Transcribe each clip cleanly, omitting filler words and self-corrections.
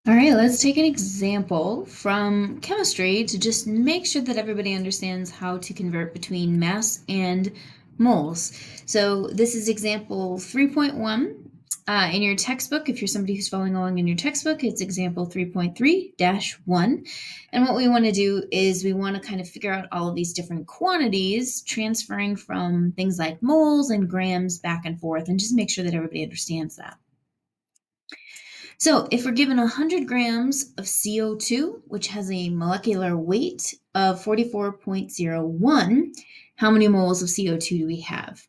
All right, let's take an example from chemistry to just make sure that everybody understands how to convert between mass and moles. So this is example 3.1. In your textbook, if you're somebody who's following along in your textbook, it's example 3.3-1. And what we want to do is we want to kind of figure out all of these different quantities transferring from things like moles and grams back and forth and just make sure that everybody understands that. So if we're given 100 grams of CO2, which has a molecular weight of 44.01, how many moles of CO2 do we have?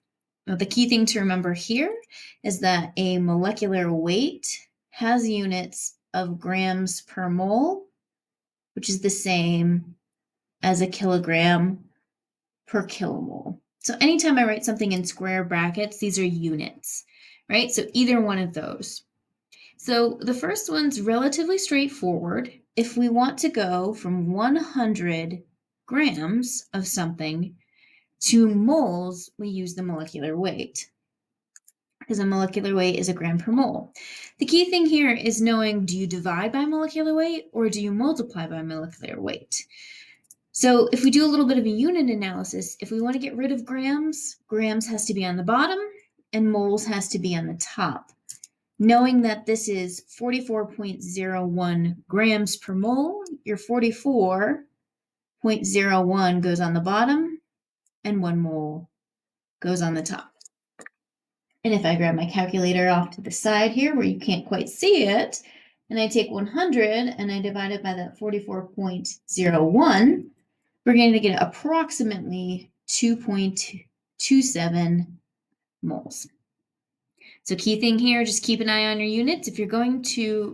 Now, the key thing to remember here is that a molecular weight has units of grams per mole, which is the same as a kilogram per kilomole. So anytime I write something in square brackets, these are units, right? So either one of those. So the first one's relatively straightforward. If we want to go from 100 grams of something to moles, we use the molecular weight because a molecular weight is a gram per mole. The key thing here is knowing, do you divide by molecular weight or do you multiply by molecular weight? So if we do a little bit of a unit analysis, if we want to get rid of grams, grams has to be on the bottom and moles has to be on the top. Knowing that this is 44.01 grams per mole, your 44.01 goes on the bottom and 1 mole goes on the top. And if I grab my calculator off to the side here where you can't quite see it, and I take 100 and I divide it by that 44.01, we're going to get approximately 2.27 moles. So key thing here, just keep an eye on your units. If you're going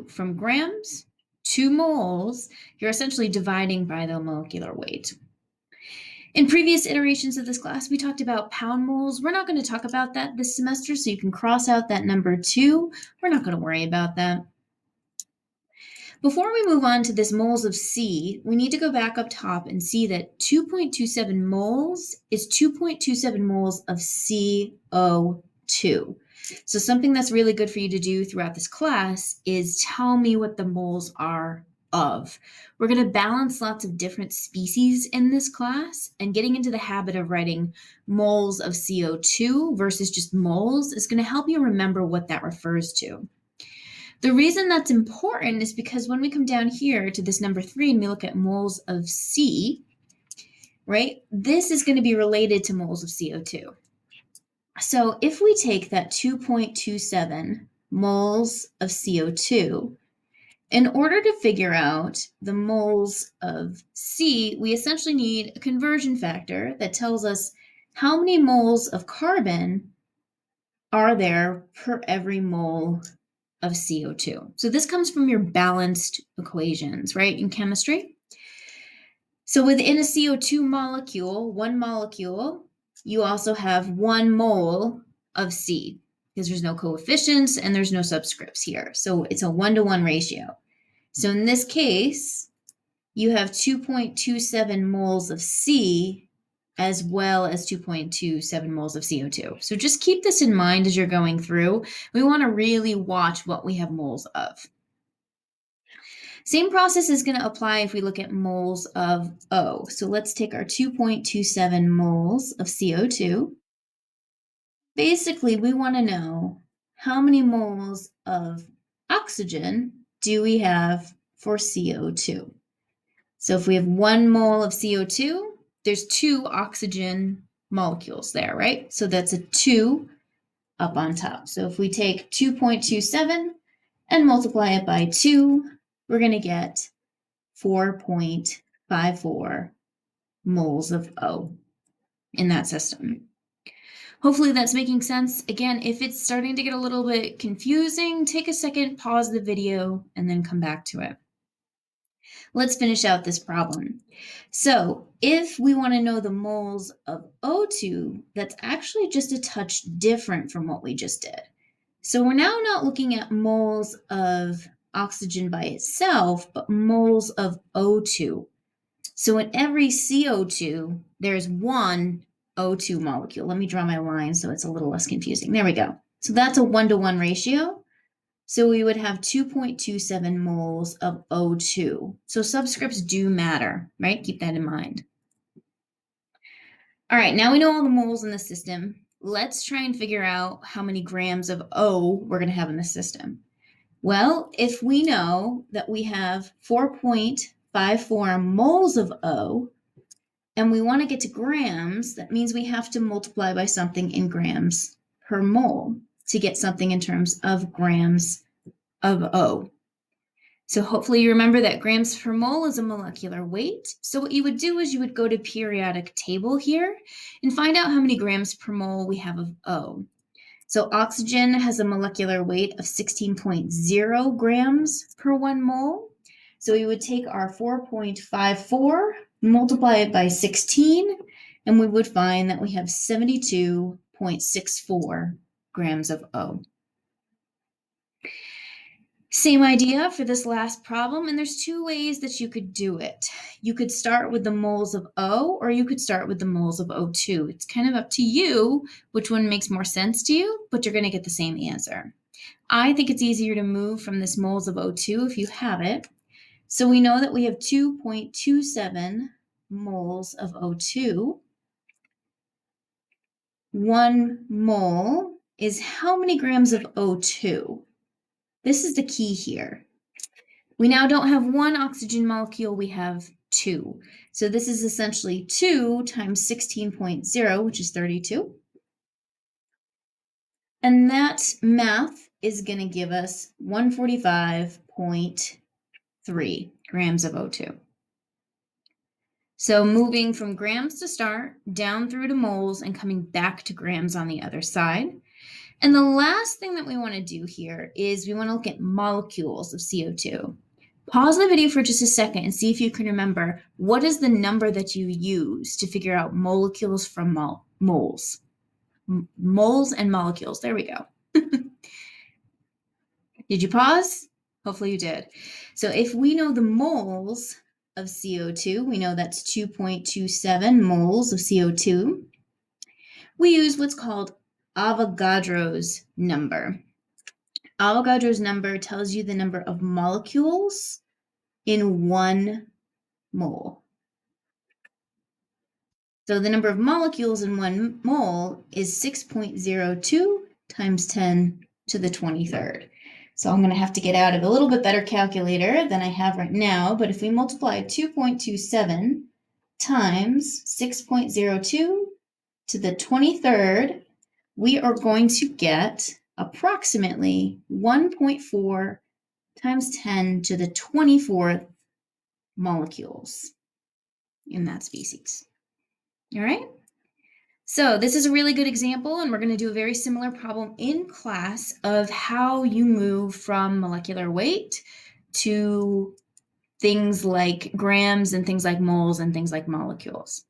from grams to moles, you're essentially dividing by the molecular weight. In previous iterations of this class, we talked about pound moles. We're not going to talk about that this semester, so you can cross out that number 2. We're not going to worry about that. Before we move on to this moles of C, we need to go back up top and see that 2.27 moles is 2.27 moles of CO2. So something that's really good for you to do throughout this class is tell me what the moles are of. We're going to balance lots of different species in this class, and getting into the habit of writing moles of CO2 versus just moles is going to help you remember what that refers to. The reason that's important is because when we come down here to this number 3 and we look at moles of C, right, this is going to be related to moles of CO2. So if we take that 2.27 moles of CO2, in order to figure out the moles of C, we essentially need a conversion factor that tells us how many moles of carbon are there per every mole of CO2. So this comes from your balanced equations, right, in chemistry. So within a CO2 molecule, one molecule, you also have 1 mole of C because there's no coefficients and there's no subscripts here. So it's a 1-to-1 ratio. So in this case, you have 2.27 moles of C as well as 2.27 moles of CO2. So just keep this in mind as you're going through. We want to really watch what we have moles of. Same process is going to apply if we look at moles of O. So let's take our 2.27 moles of CO2. Basically, we want to know how many moles of oxygen do we have for CO2. So if we have 1 mole of CO2, there's 2 oxygen molecules there, right? So that's a 2 up on top. So if we take 2.27 and multiply it by 2, we're going to get 4.54 moles of O in that system. Hopefully that's making sense. Again, if it's starting to get a little bit confusing, take a second, pause the video, and then come back to it. Let's finish out this problem. So if we want to know the moles of O2, that's actually just a touch different from what we just did. So we're now not looking at moles of oxygen by itself, but moles of O2. So in every CO2, there's 1 O2 molecule. Let me draw my line so it's a little less confusing. There we go. So that's a 1-to-1 ratio. So we would have 2.27 moles of O2. So subscripts do matter, right? Keep that in mind. All right, now we know all the moles in the system. Let's try and figure out how many grams of O we're going to have in the system. Well, if we know that we have 4.54 moles of O, and we want to get to grams, that means we have to multiply by something in grams per mole to get something in terms of grams of O. So hopefully you remember that grams per mole is a molecular weight. So what you would do is you would go to periodic table here and find out how many grams per mole we have of O. So oxygen has a molecular weight of 16.0 grams per 1 mole. So we would take our 4.54, multiply it by 16, and we would find that we have 72.64 grams of O. Same idea for this last problem, and there's two ways that you could do it. You could start with the moles of O, or you could start with the moles of O2. It's kind of up to you which one makes more sense to you, but you're going to get the same answer. I think it's easier to move from this moles of O2 if you have it. So we know that we have 2.27 moles of O2. 1 mole is how many grams of O2? This is the key here. We now don't have 1 oxygen molecule, we have 2. So this is essentially 2 times 16.0, which is 32. And that math is going to give us 145.3 grams of O2. So moving from grams to start, down through to moles, and coming back to grams on the other side. And the last thing that we want to do here is we want to look at molecules of CO2. Pause the video for just a second and see if you can remember what is the number that you use to figure out molecules from moles. Moles and molecules. There we go. Did you pause? Hopefully you did. So if we know the moles of CO2, we know that's 2.27 moles of CO2. We use what's called Avogadro's number. Avogadro's number tells you the number of molecules in 1 mole. So the number of molecules in 1 mole is 6.02 times 10 to the 23rd. So I'm going to have to get out of a little bit better calculator than I have right now, but if we multiply 2.27 times 6.02 to the 23rd, we are going to get approximately 1.4 times 10 to the 24th molecules in that species. All right? So this is a really good example, and we're going to do a very similar problem in class of how you move from molecular weight to things like grams and things like moles and things like molecules.